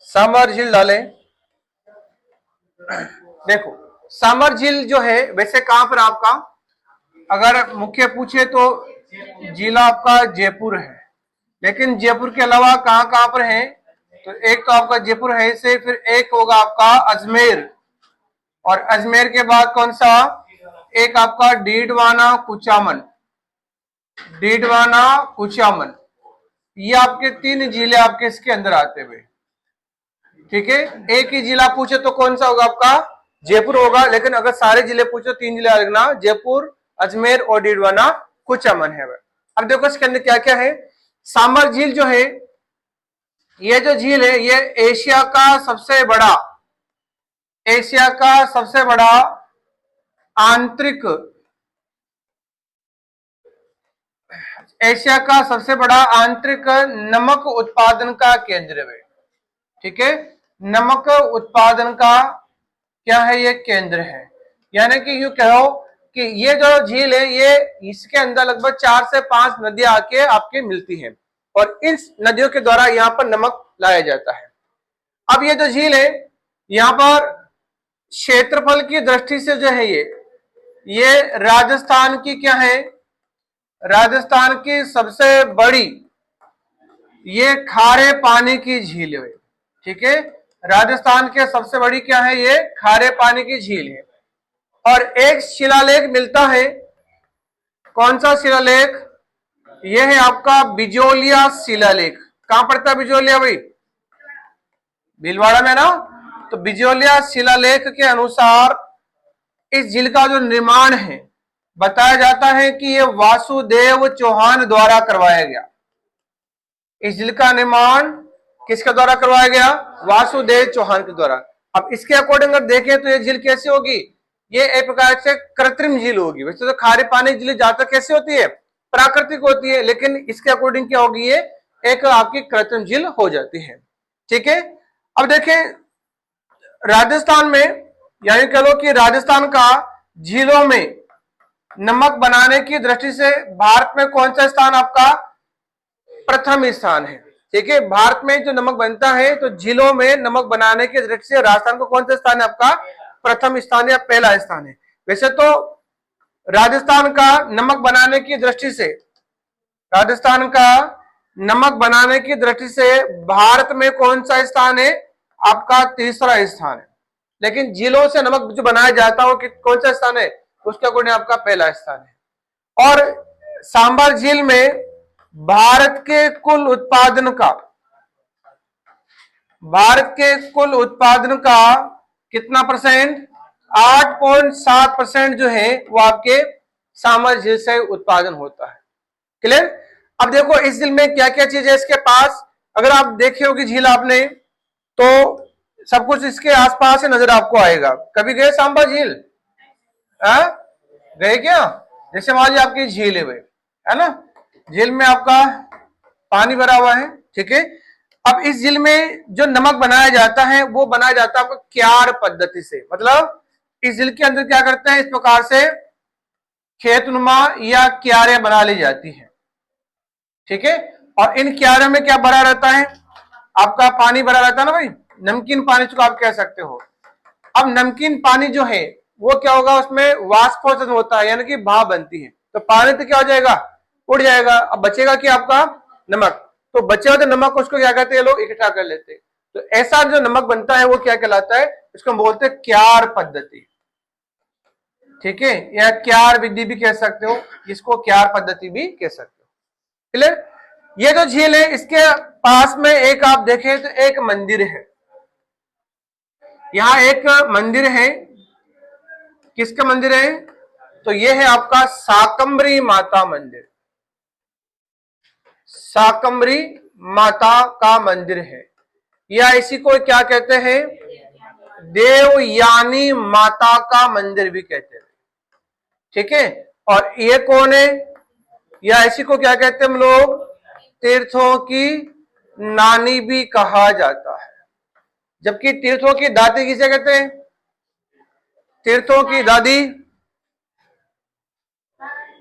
सांभर झील डालें। देखो सांभर झील जो है वैसे कहां पर आपका, अगर मुख्य पूछे तो जिला आपका जयपुर है, लेकिन जयपुर के अलावा कहां कहां पर है, तो एक तो आपका जयपुर है से, फिर एक होगा आपका अजमेर, और अजमेर के बाद कौन सा, एक आपका डीडवाना कुचामन, डीडवाना कुचामन, ये आपके 3 जिले आपके इसके अंदर आते हुए। ठीक है, एक ही जिला पूछे तो कौन सा होगा आपका, जयपुर होगा, लेकिन अगर सारे जिले पूछो 3 जिले लिखना, जयपुर, अजमेर और डीडवाना कुचामन है। अब देखो इसके अंदर क्या क्या है। सांभर झील जो है, ये जो झील है ये एशिया का सबसे बड़ा, एशिया का सबसे बड़ा आंतरिक, एशिया का सबसे बड़ा आंतरिक नमक उत्पादन का केंद्र है। ठीक है, नमक उत्पादन का क्या है, ये केंद्र है। यानी कि यूं कहो कि ये जो झील है ये, इसके अंदर लगभग 4 से 5 नदियां आके आपके मिलती हैं, और इन नदियों के द्वारा यहाँ पर नमक लाया जाता है। अब ये जो झील है, यहाँ पर क्षेत्रफल की दृष्टि से जो है ये राजस्थान की क्या है, राजस्थान की सबसे बड़ी ये खारे पानी की झील है। ठीक है, राजस्थान के सबसे बड़ी क्या है, ये खारे पानी की झील है। और एक शिलालेख मिलता है, कौन सा शिलालेख, ये है आपका बिजोलिया शिलालेख। कहां पड़ता है बिजोलिया भाई, भीलवाड़ा में ना। तो बिजोलिया शिलालेख के अनुसार इस झील का जो निर्माण है, बताया जाता है कि ये वासुदेव चौहान द्वारा करवाया गया। इस झील का निर्माण किसके द्वारा करवाया गया, वासुदेव चौहान के द्वारा। अब इसके अकॉर्डिंग अगर देखें तो ये झील कैसी होगी, ये एक प्रकार से कृत्रिम झील होगी। वैसे तो खारे पानी की झील ज्यादातर कैसी होती है, प्राकृतिक होती है, लेकिन इसके अकॉर्डिंग क्या होगी, ये एक आपकी कृत्रिम झील हो जाती है। ठीक है, अब देखें राजस्थान में, यानी कह लो कि राजस्थान का झीलों में नमक बनाने की दृष्टि से भारत में कौन सा स्थान आपका प्रथम स्थान है। ठीक है, भारत में जो नमक बनता है तो झीलों में नमक बनाने की दृष्टि से राजस्थान को कौन सा स्थान है आपका, प्रथम स्थान या पहला स्थान है। वैसे तो राजस्थान का नमक बनाने की दृष्टि से, राजस्थान का नमक बनाने की दृष्टि से भारत में कौन सा स्थान है आपका, तीसरा स्थान है। लेकिन झीलों से नमक जो बनाया जाता हो कौन सा स्थान है, उसके अकॉर्डिंग आपका पहला स्थान है। और सांभर झील में भारत के कुल उत्पादन का, भारत के कुल उत्पादन का कितना परसेंट, 8.7% जो है वो आपके सांभर झील से उत्पादन होता है। क्लियर। अब देखो इस झील में क्या क्या चीज है इसके पास, अगर आप देखे होगी झील आपने तो सब कुछ इसके आसपास से नजर आपको आएगा। कभी गए सांभर झील, गए क्या, जैसे मान लीजिए आपकी झील है ना, झील में आपका पानी भरा हुआ है। ठीक है, अब इस झील में जो नमक बनाया जाता है वो बनाया जाता है आपको क्यार पद्धति से। मतलब इस झील के अंदर क्या करते हैं, इस प्रकार से खेतनुमा या क्यारें बना ली जाती है। ठीक है, और इन क्यारों में क्या भरा रहता है, आपका पानी भरा रहता है ना भाई, नमकीन पानी जिसको आप कह सकते हो। अब नमकीन पानी जो है वो क्या होगा, उसमें वाष्पोत्सर्जन होता है, यानी कि भाप बनती है, तो पानी तो क्या हो जाएगा, उड़ जाएगा। अब बचेगा कि आपका नमक, तो बचे हुए नमक उसको क्या कहते हैं लोग, इकट्ठा कर लेते हैं। तो ऐसा जो नमक बनता है वो क्या कहलाता है, इसको हम बोलते हैं क्यार पद्धति। ठीक है, या क्यार विधि भी कह सकते हो, इसको क्यार पद्धति भी कह सकते हो। क्लियर। ये जो झील है इसके पास में एक आप देखें तो एक मंदिर है, यहां एक मंदिर है। किसका मंदिर है, तो ये है आपका शाकंभरी माता मंदिर, शाकंभरी माता का मंदिर है, या इसी को क्या कहते हैं, देवयानी माता का मंदिर भी कहते हैं। ठीक है, और ये कौन है, या इसी को क्या कहते हैं हम लोग, तीर्थों की नानी भी कहा जाता है। जबकि तीर्थों की दादी किसे कहते हैं, तीर्थों की दादी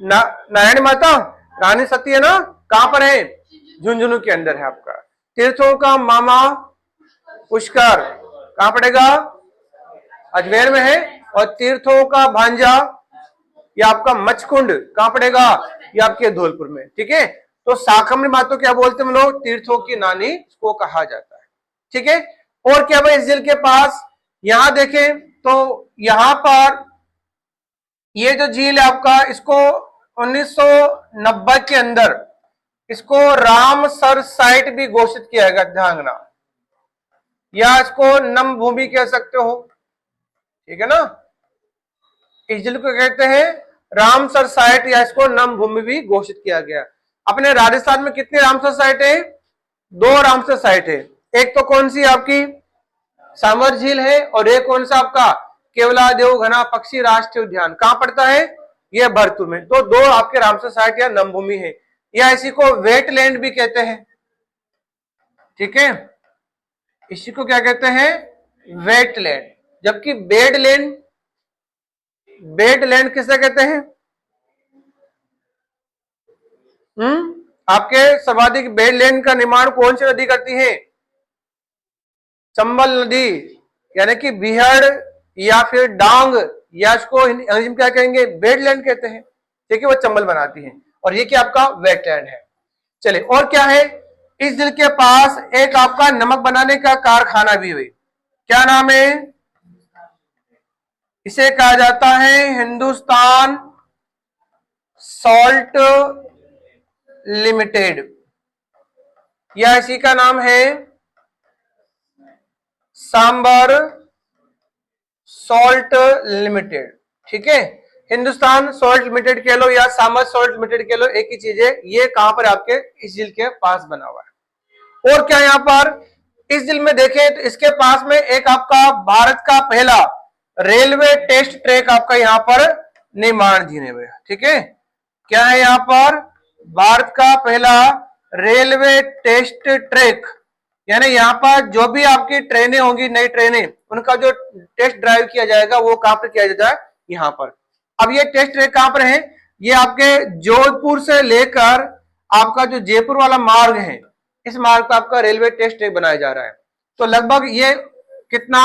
नारायणी माता रानी सती है ना, कहां पर है? झुंझुनू के अंदर है आपका। तीर्थों का मामा पुष्कर कहां पड़ेगा? अजमेर में है। और तीर्थों का भांजा ये आपका मचकुंड कहां पड़ेगा? ये आपके धौलपुर में। ठीक है, तो शाकंभरी माता क्या बोलते हैं हम लोग? तीर्थों की नानी को कहा जाता है। ठीक है, और क्या भाई इस झील के पास यहां देखें तो यहां पर ये जो झील है आपका, इसको 1990 के अंदर इसको रामसर साइट भी घोषित किया गया, ध्यान रखना, या इसको नम भूमि कह सकते हो। ठीक है ना, इस झील को कहते हैं रामसर साइट, या इसको नम भूमि भी घोषित किया गया। अपने राजस्थान में कितने रामसर साइट है? 2 रामसर साइट है। एक तो कौन सी आपकी सांवर झील है, और एक कौन सा आपका केवलादेव घना पक्षी राष्ट्रीय उद्यान, कहां पड़ता है? यह भरतपुर में। तो 2 आपके रामसर साइट या नम भूमि है, या इसी को वेटलैंड भी कहते हैं। ठीक है, इसी को क्या कहते हैं? वेटलैंड। जबकि बेडलैंड, बेडलैंड किसे कहते हैं? आपके सर्वाधिक बेडलैंड का निर्माण कौन सी नदी करती है? चंबल नदी, यानी कि बिहड़ या फिर डांग, या इसको अंग्रेजी में क्या कहेंगे? बेडलैंड कहते हैं। ठीक है, वो चंबल बनाती है, और ये क्या आपका वेटलैंड है। चलिए, और क्या है? इस झील के पास एक आपका नमक बनाने का कारखाना भी हुई, क्या नाम है? इसे कहा जाता है हिंदुस्तान सॉल्ट लिमिटेड, या इसी का नाम है सांबर सॉल्ट लिमिटेड। ठीक है, हिंदुस्तान सॉल्ट लिमिटेड कह लो या सांबर सॉल्ट लिमिटेड कह लो, एक ही चीज है। ये कहां पर? आपके इस झील के पास बना हुआ है। और क्या यहां पर इस झील में देखें तो इसके पास में एक आपका भारत का पहला रेलवे टेस्ट ट्रैक आपका यहां पर निर्माणाधीन है। ठीक है, क्या है यहां पर? भारत का पहला रेलवे टेस्ट ट्रैक, यानी यहाँ पर जो भी आपकी ट्रेनें होंगी, नई ट्रेनें, उनका जो टेस्ट ड्राइव किया जाएगा वो कहां पर किया जाता है? यहाँ पर। अब ये टेस्ट ट्रैक कहां पर है? ये आपके जोधपुर से लेकर आपका जो जयपुर वाला मार्ग है, इस मार्ग पर आपका रेलवे टेस्ट ट्रैक बनाया जा रहा है। तो लगभग ये कितना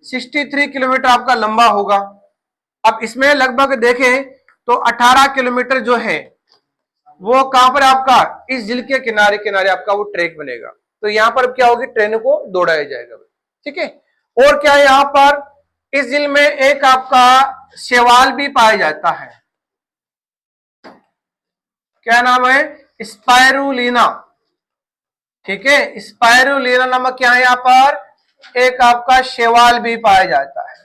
63 किलोमीटर आपका लंबा होगा। अब इसमें लगभग देखें तो 18 किलोमीटर जो है वो कहां पर आपका इस झील के किनारे किनारे आपका वो ट्रैक बनेगा। तो यहां पर क्या होगी? ट्रेनों को दौड़ाया जाएगा। ठीक है, और क्या है यहां पर इस झील में एक आपका शैवाल भी पाया जाता है, क्या नाम है? स्पायरुलिना। ठीक है, स्पायरुलिना नामक क्या है? यहां पर एक आपका शैवाल भी पाया जाता है,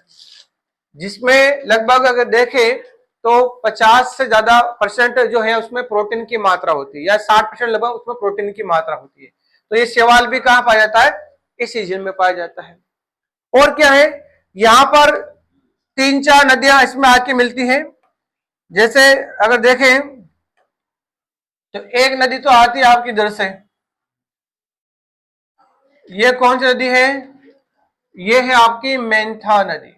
जिसमें लगभग अगर देखें तो 50 से ज्यादा % जो है उसमें प्रोटीन की मात्रा होती है, या 60% लगभग उसमें प्रोटीन की मात्रा होती है। तो ये शैवाल भी कहां पाया जाता है? इसी झील में पाया जाता है। और क्या है? यहां पर 3-4 नदियां इसमें आके मिलती हैं। जैसे अगर देखें तो एक नदी तो आती है आपकी इधर से, ये कौन सी नदी है? ये है आपकी मेंथा नदी।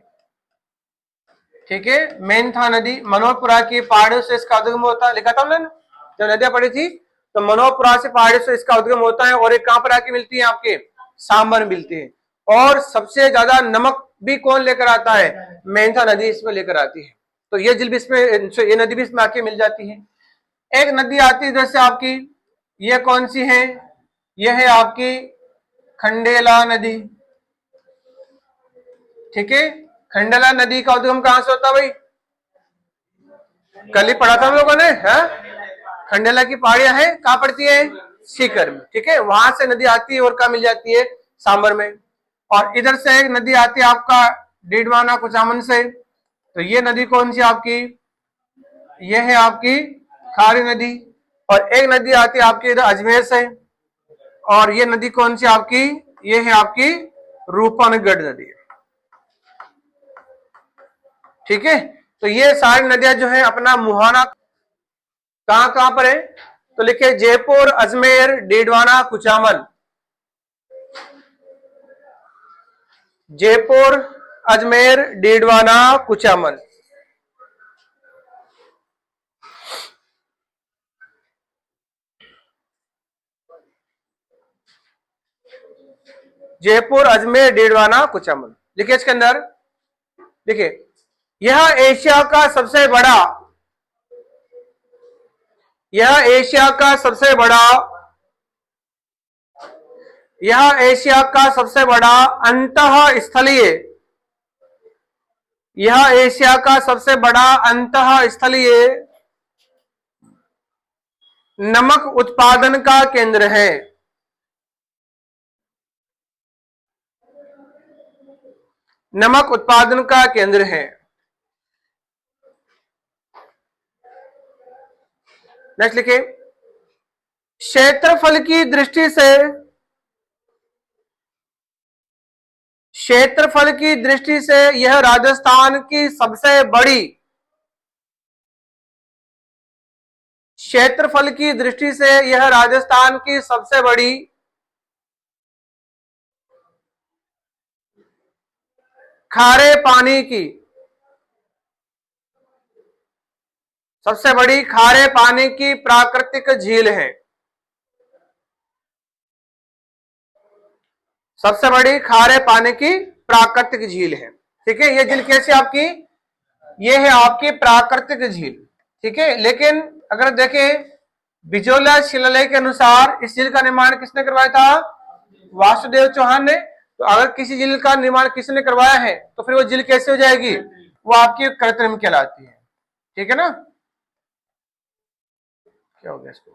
ठीक है, मेंथा नदी मनोहरपुरा की पहाड़ियों से इसका उद्गम होता है। लिखा था हमने जब नदियां पड़ी थी, तो मनोहरपुरा से पहाड़ियों से इसका उद्गम होता है, और एक कहां पर आके मिलती है? आपके सांबर में मिलती है। और सबसे ज्यादा नमक भी कौन लेकर आता है? मेंथा नदी इसमें लेकर आती है। तो ये झील भी इसमें, ये नदी भी इसमें आके मिल जाती है। एक नदी आती है इधर से आपकी, ये कौन सी है? ये है आपकी खंडेला नदी। ठीक है, खंडेला नदी का उद्गम कहां से होता है भाई? कल ही पढ़ा था हम लोगों ने, है? खंडेला की पहाड़ियां हैं, कहां पड़ती है? सीकर में। ठीक है, वहां से नदी आती है और कहां मिल जाती है? सांबर में। और इधर से एक नदी आती है आपका डीडवाना कुचामन से, तो ये नदी कौन सी आपकी? ये है आपकी खारी नदी। और एक नदी आती है आपकी इधर अजमेर से, और ये नदी कौन सी आपकी? ये है आपकी रूपनगढ़ नदी। ठीक है, तो ये सारी नदियां जो है अपना मुहाना कहां कहां पर है? तो लिखे जयपुर, अजमेर, डीडवाना, कुचामन। जयपुर, अजमेर, डीडवाना, कुचामन। जयपुर, अजमेर, डीडवाना, कुचामन। लिखिए इसके अंदर, देखिए यह एशिया का सबसे बड़ा, यह एशिया का सबसे बड़ा, यह एशिया का सबसे बड़ा अंतः स्थलीय, यह एशिया का सबसे बड़ा अंतः स्थलीय नमक उत्पादन का केंद्र है। नमक उत्पादन का केंद्र है। नेक्स्ट लिखिए, क्षेत्रफल की दृष्टि से, क्षेत्रफल की दृष्टि से यह राजस्थान की सबसे बड़ी, क्षेत्रफल की दृष्टि से यह राजस्थान की सबसे बड़ी खारे पानी की, सबसे बड़ी खारे पानी की प्राकृतिक झील है। सबसे बड़ी खारे पानी की प्राकृतिक झील है। ठीक है, ये झील कैसी आपकी, ये है आपकी प्राकृतिक झील। ठीक है, लेकिन अगर देखें बिजोलिया शिलालेख के अनुसार इस झील का निर्माण किसने करवाया था, वासुदेव चौहान ने। तो अगर किसी झील का निर्माण किसी ने करवाया है तो फिर वो झील कैसे हो जाएगी, वो आपकी कृत्रिम कहलाती है। ठीक है ना, क्या हो गया इसको,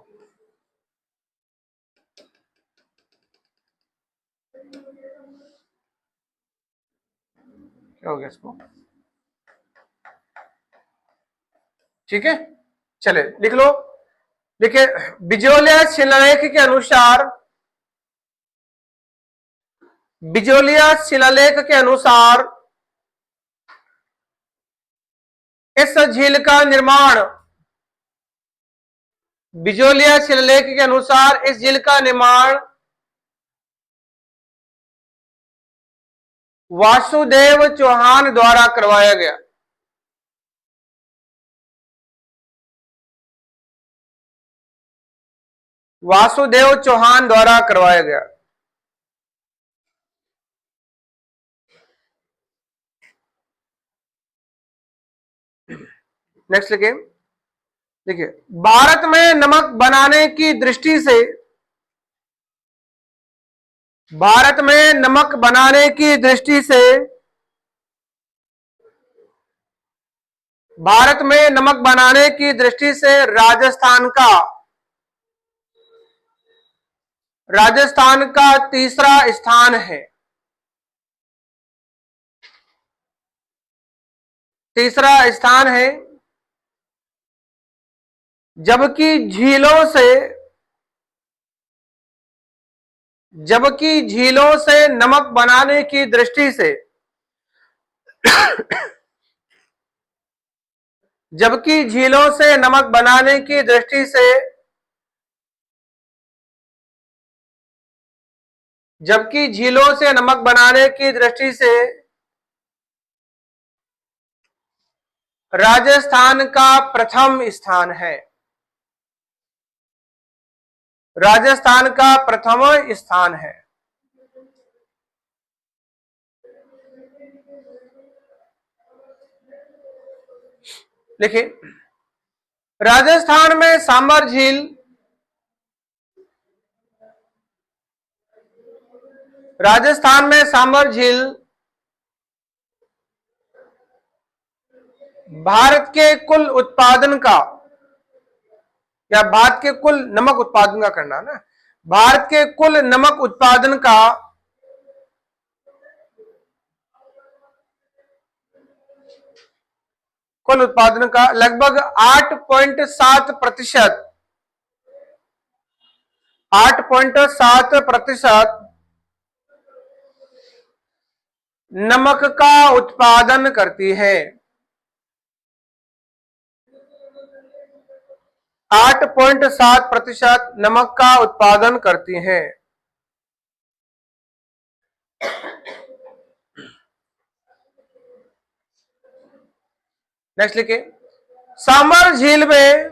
क्या हो गया इसको। ठीक है, चले लिख लो। देखिए बिजोलिया शिलालेख के अनुसार, बिजोलिया शिलालेख के अनुसार इस झील का निर्माण, बिजोलिया शिलालेख के अनुसार इस झील का निर्माण वासुदेव चौहान द्वारा करवाया गया। वासुदेव चौहान द्वारा करवाया गया। नेक्स्ट लिखिए, देखिए भारत में नमक बनाने की दृष्टि से, भारत में नमक बनाने की दृष्टि से, भारत में नमक बनाने की दृष्टि से राजस्थान का, राजस्थान का तीसरा स्थान है। तीसरा स्थान है, जबकि झीलों से, जबकि झीलों से नमक बनाने की दृष्टि से, जबकि झीलों से नमक बनाने की दृष्टि से, जबकि झीलों से नमक बनाने की दृष्टि से राजस्थान का प्रथम स्थान है। राजस्थान का प्रथम स्थान है। देखिए राजस्थान में सांबर झील, राजस्थान में सांबर झील भारत के कुल उत्पादन का, या भारत के कुल नमक उत्पादन का करना ना, भारत के कुल नमक उत्पादन का कुल उत्पादन का लगभग 8.7%, 8.7% नमक का उत्पादन करती है। 8.7% नमक का उत्पादन करती हैं। नेक्स्ट लिखिए, सांबर झील में,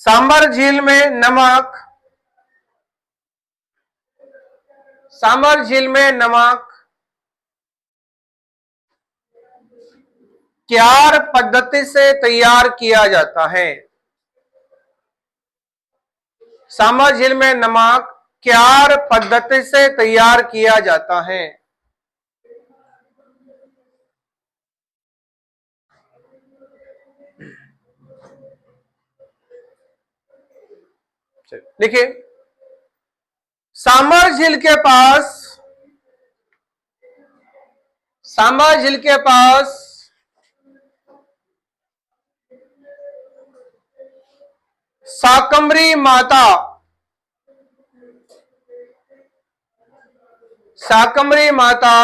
सांबर झील में नमक सामर झील में नमक क्यार पद्धति से तैयार किया जाता है। सामर झील में नमक क्यार पद्धति से तैयार किया जाता है। देखिए, सामर झील के पास शाकंभरी माता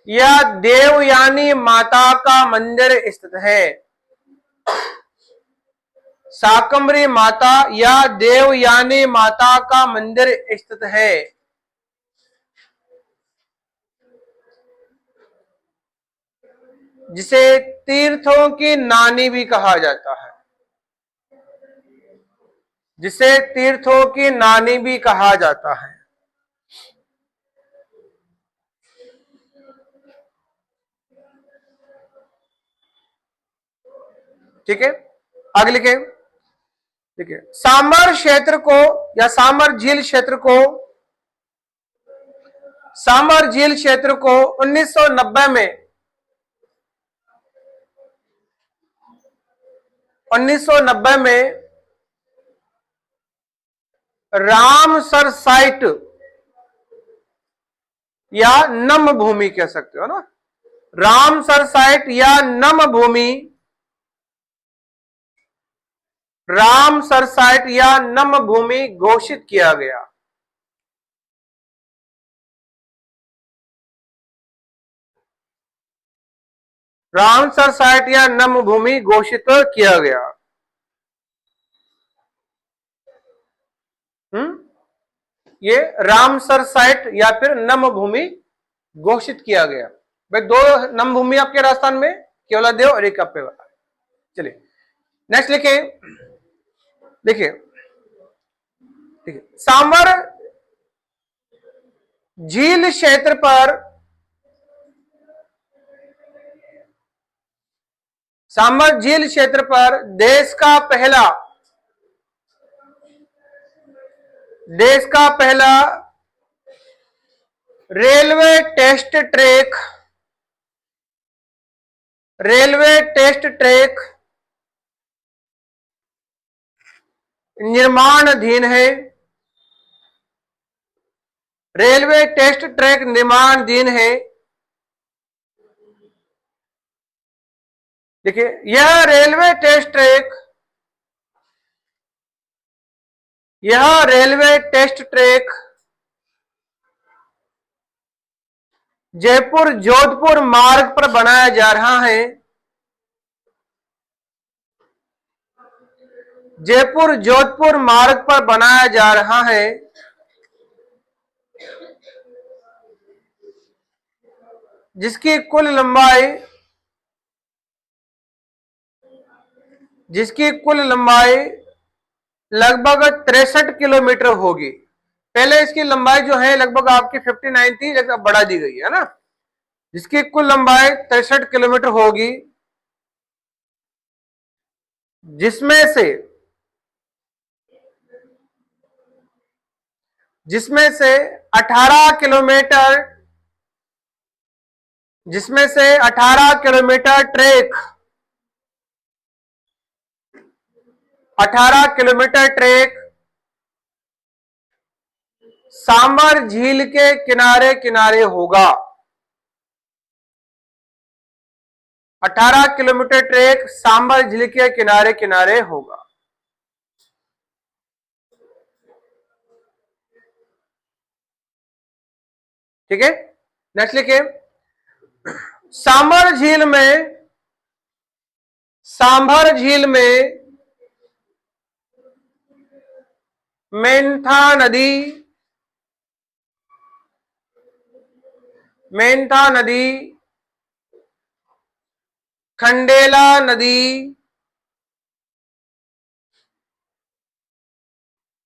या देवयानी माता का मंदिर स्थित है। शाकंभरी माता या देवयानी माता का मंदिर स्थित है। जिसे तीर्थों की नानी भी कहा जाता है। जिसे तीर्थों की नानी भी कहा जाता है। ठीक है, आगे लिखे। ठीक है, सामर क्षेत्र को या सामर झील क्षेत्र को 1990 में 1990 में रामसर साइट या नम भूमि कह सकते हो ना, रामसर साइट या नम भूमि, रामसर साइट या नम भूमि घोषित किया गया। रामसर साइट या नम भूमि घोषित किया गया। ये रामसर साइट या फिर नम भूमि घोषित किया गया। भाई, दो नम भूमि आपके राजस्थान में, केवलादेव और एक आपके। चलिए नेक्स्ट लिखे। देखिए, सामर झील क्षेत्र पर देश का पहला रेलवे टेस्ट ट्रैक निर्माणाधीन है। रेलवे टेस्ट ट्रैक निर्माणाधीन है। देखिए, यह railway test track Jaipur Jodhpur मार्ग पर बनाया जा रहा है। जयपुर जोधपुर मार्ग पर बनाया जा रहा है। जिसकी कुल लंबाई लगभग 63 किलोमीटर होगी। पहले इसकी लंबाई जो है लगभग आपकी 59 थी, लगभग बढ़ा दी गई है ना। जिसकी कुल लंबाई 63 किलोमीटर होगी, जिसमें से 18 किलोमीटर 18 किलोमीटर ट्रैक सामर झील के किनारे किनारे होगा। 18 किलोमीटर ट्रैक सामर झील के किनारे किनारे होगा। ठीक है, नेक्स्ट लिखिए। सांभर झील में मेंथा नदी, खंडेला नदी,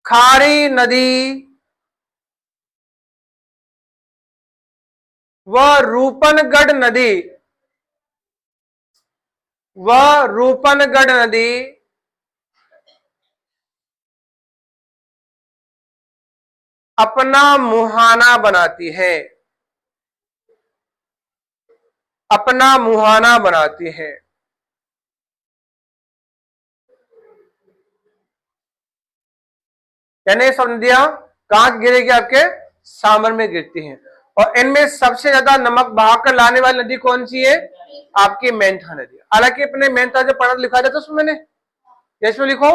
खारी नदी व रूपनगढ़ नदी अपना मुहाना बनाती है, अपना मुहाना बनाती है। यानी सब नदियां कहां गिरेगी? आपके सांबर में गिरती हैं। और इनमें सबसे ज्यादा नमक बहाकर लाने वाली नदी कौन सी है? आपकी मेंथा नदी। हालांकि अपने मेंथा जो पढ़ा लिखा जाता है उसमें मैंने इसमें लिखो,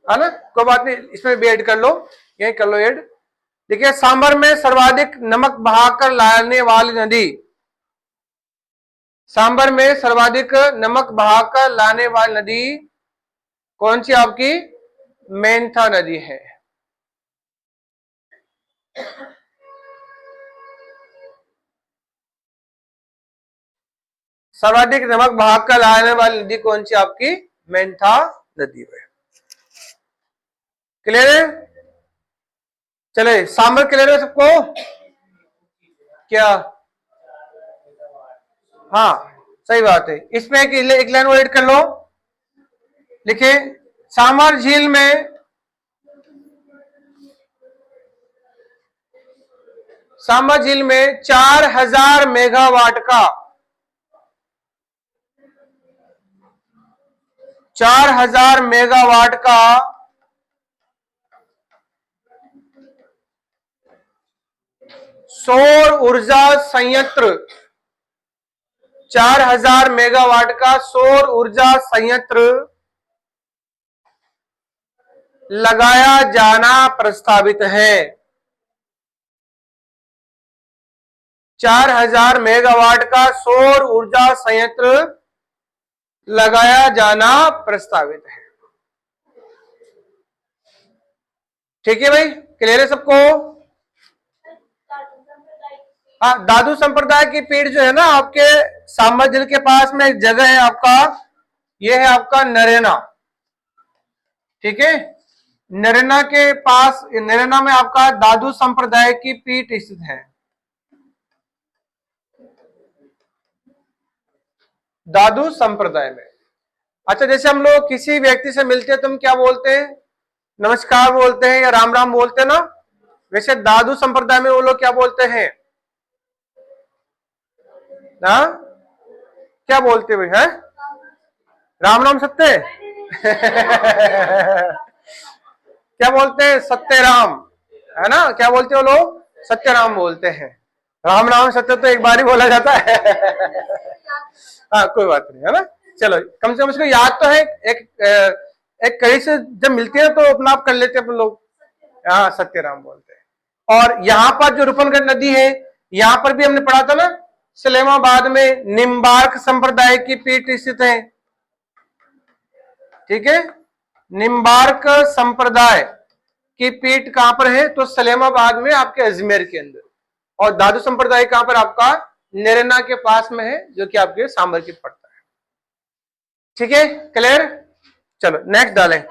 है ना, कोई बात नहीं, इसमें भी ऐड कर लो, यही कर लो ऐड। देखिए सांबर में सर्वाधिक नमक बहाकर लाने वाली नदी, सांबर में सर्वाधिक नमक बहाकर लाने वाली नदी कौन सी? आपकी मेंथा नदी है। सर्वाधिक नमक बहाकर लाने वाली नदी कौन सी? आपकी मेंथा नदी है। क्लियर है? चले सांबर क्लियर है सबको? क्या? हाँ सही बात है। इसमें एक लाइन और ऐड कर लो। लिखे सांबर झील में सांबर झील में 4000 मेगावाट का 4000 मेगावाट का सौर ऊर्जा संयंत्र, 4000 मेगावाट का सौर ऊर्जा संयंत्र लगाया जाना प्रस्तावित है। 4000 मेगावाट का सौर ऊर्जा संयंत्र लगाया जाना प्रस्तावित है। ठीक है भाई, क्लियर है सबको? हाँ, दादू संप्रदाय की पीठ जो है ना आपके सांबर झील के पास में एक जगह है आपका, यह है आपका नरेना। ठीक है, नरेना के पास, नरेना में आपका दादू संप्रदाय की पीठ स्थित है। दादू संप्रदाय में। अच्छा, जैसे हम लोग किसी व्यक्ति से मिलते हैं तो हम क्या बोलते हैं? नमस्कार बोलते हैं या राम राम बोलते हैं ना। वैसे दादू संप्रदाय में वो लोग क्या बोलते हैं ना? क्या बोलते हुए हैं? राम राम सत्य क्या बोलते हैं? सत्य राम, है ना? क्या बोलते हो लोग? सत्य राम बोलते हैं। राम राम सत्य तो एक बार ही बोला जाता है हाँ कोई बात नहीं, है ना। चलो कम से कम इसको याद तो है। एक कहीं से जब मिलते हैं तो अपना आप कर लेते हैं अपन लोग। हाँ सत्य राम बोलते हैं। और यहाँ पर जो रूपनगढ़ नदी है, यहाँ पर भी हमने पढ़ा था ना, सलेमाबाद में निम्बार्क संप्रदाय की पीठ स्थित है। ठीक है, निम्बार्क संप्रदाय की पीठ कहां पर है? तो सलेमाबाद में, आपके अजमेर के अंदर। और दादू संप्रदाय कहां पर? आपका नरेना के पास में है, जो कि आपके सांबर की पड़ता है। ठीक है, क्लियर? चलो नेक्स्ट डालें।